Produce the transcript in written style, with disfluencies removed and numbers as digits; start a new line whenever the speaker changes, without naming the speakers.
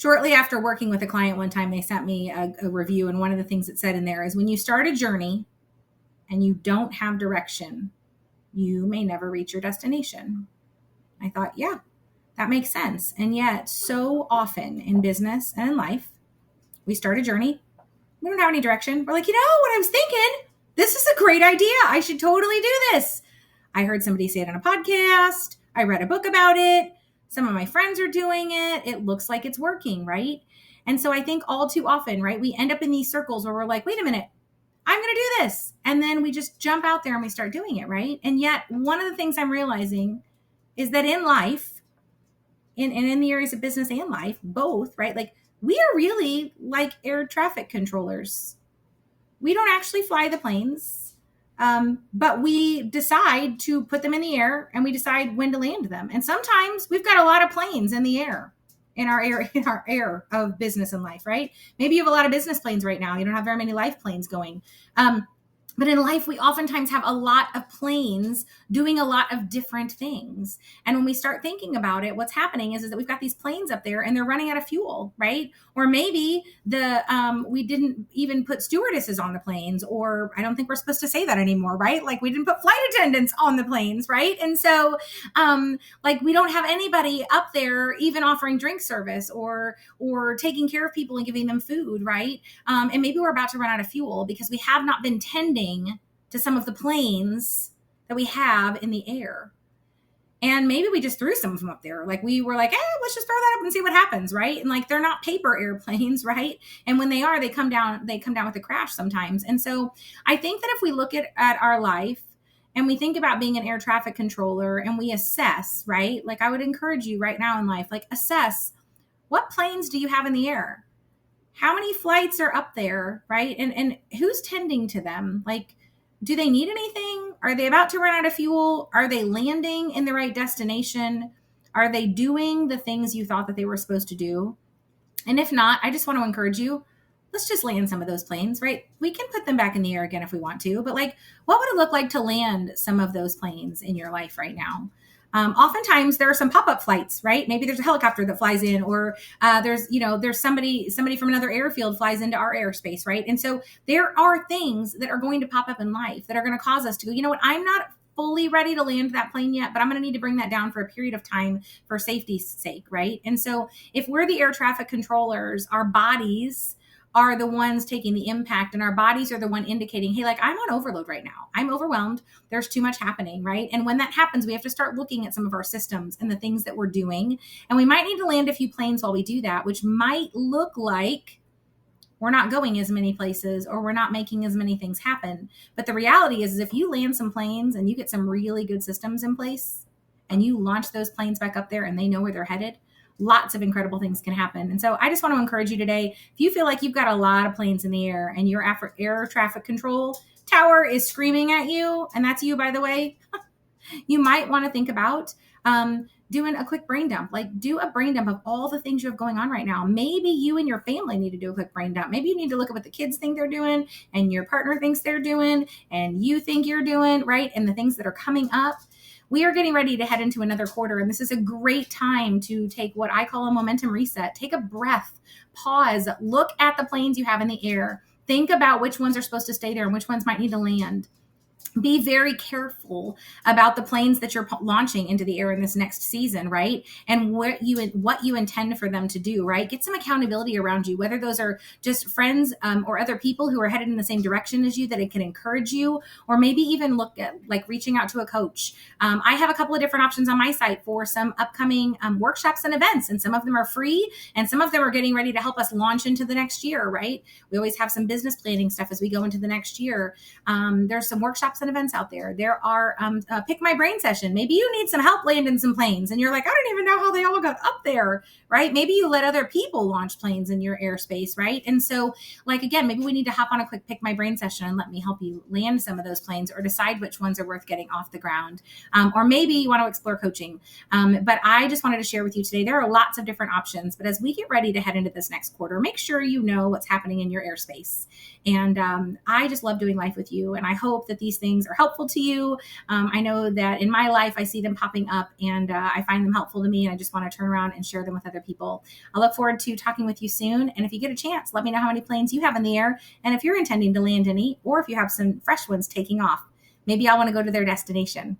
shortly after working with a client one time, they sent me a review. And one of the things it said in there is when you start a journey and you don't have direction, you may never reach your destination. I thought, yeah, that makes sense. And yet so often in business and in life, we start a journey. We don't have any direction. We're like, you know what I was thinking? This is a great idea. I should totally do this. I heard somebody say it on a podcast. I read a book about it. Some of my friends are doing it. It looks like it's working, right? And so I think all too often, right, we end up in these circles where we're like, wait a minute, I'm going to do this. And then we just jump out there and we start doing it, right? And yet one of the things I'm realizing is that in life, in the areas of business and life, both, right? Like we are really like air traffic controllers. We don't actually fly the planes, but we decide to put them in the air and we decide when to land them. And sometimes we've got a lot of planes in the air, in our air of business and life, right? Maybe you have a lot of business planes right now. You don't have very many life planes going. But in life, we oftentimes have a lot of planes doing a lot of different things. And when we start thinking about it, what's happening is that we've got these planes up there and they're running out of fuel, right? Or maybe we didn't even put stewardesses on the planes, or I don't think we're supposed to say that anymore, right? Like we didn't put flight attendants on the planes, right? And so like we don't have anybody up there even offering drink service or taking care of people and giving them food, right? And maybe we're about to run out of fuel because we have not been tending to some of the planes that we have in the air. And maybe we just threw some of them up there. Like we were like, let's just throw that up and see what happens, right? And like they're not paper airplanes, right? And when they are, they come down with a crash sometimes. And so I think that if we look at our life and we think about being an air traffic controller and we assess, right? Like I would encourage you right now in life, like assess what planes do you have in the air? How many flights are up there, right? And who's tending to them? Like, do they need anything? Are they about to run out of fuel? Are they landing in the right destination? Are they doing the things you thought that they were supposed to do? And if not, I just want to encourage you, let's just land some of those planes, right? We can put them back in the air again if we want to, but like, what would it look like to land some of those planes in your life right now? Oftentimes there are some pop-up flights, right? Maybe there's a helicopter that flies in, or there's somebody from another airfield flies into our airspace, right? And so there are things that are going to pop up in life that are going to cause us to go, you know what? I'm not fully ready to land that plane yet, but I'm going to need to bring that down for a period of time for safety's sake, right? And so if we're the air traffic controllers, our bodies are the ones taking the impact, and our bodies are the one indicating, hey, like I'm on overload right now. I'm overwhelmed. There's too much happening, right? And when that happens, we have to start looking at some of our systems and the things that we're doing. And we might need to land a few planes while we do that, which might look like we're not going as many places or we're not making as many things happen. But the reality is if you land some planes and you get some really good systems in place and you launch those planes back up there and they know where they're headed, lots of incredible things can happen. And so I just want to encourage you today, if you feel like you've got a lot of planes in the air and your air traffic control tower is screaming at you, and that's you, by the way, you might want to think about doing a quick brain dump. Like do a brain dump of all the things you have going on right now. Maybe you and your family need to do a quick brain dump. Maybe you need to look at what the kids think they're doing and your partner thinks they're doing and you think you're doing, right? And the things that are coming up. We are getting ready to head into another quarter, and this is a great time to take what I call a momentum reset. Take a breath, pause, look at the planes you have in the air. Think about which ones are supposed to stay there and which ones might need to land. Be very careful about the planes that you're launching into the air in this next season, right? And what you intend for them to do, right? Get some accountability around you, whether those are just friends or other people who are headed in the same direction as you that it can encourage you, or maybe even look at like reaching out to a coach. I have a couple of different options on my site for some upcoming workshops and events, and some of them are free and some of them are getting ready to help us launch into the next year, right? We always have some business planning stuff as we go into the next year. There's some workshops and events out there. There are pick my brain session. Maybe you need some help landing some planes and you're like, I don't even know how they all got up there, right? Maybe you let other people launch planes in your airspace, right? And so like, again, maybe we need to hop on a quick pick my brain session and let me help you land some of those planes or decide which ones are worth getting off the ground. Or maybe you want to explore coaching. But I just wanted to share with you today, there are lots of different options, but as we get ready to head into this next quarter, make sure you know what's happening in your airspace. And I just love doing life with you. And I hope that these things things are helpful to you. I know that in my life, I see them popping up and I find them helpful to me. And I just want to turn around and share them with other people. I look forward to talking with you soon. And if you get a chance, let me know how many planes you have in the air. And if you're intending to land any, or if you have some fresh ones taking off, maybe I'll want to go to their destination.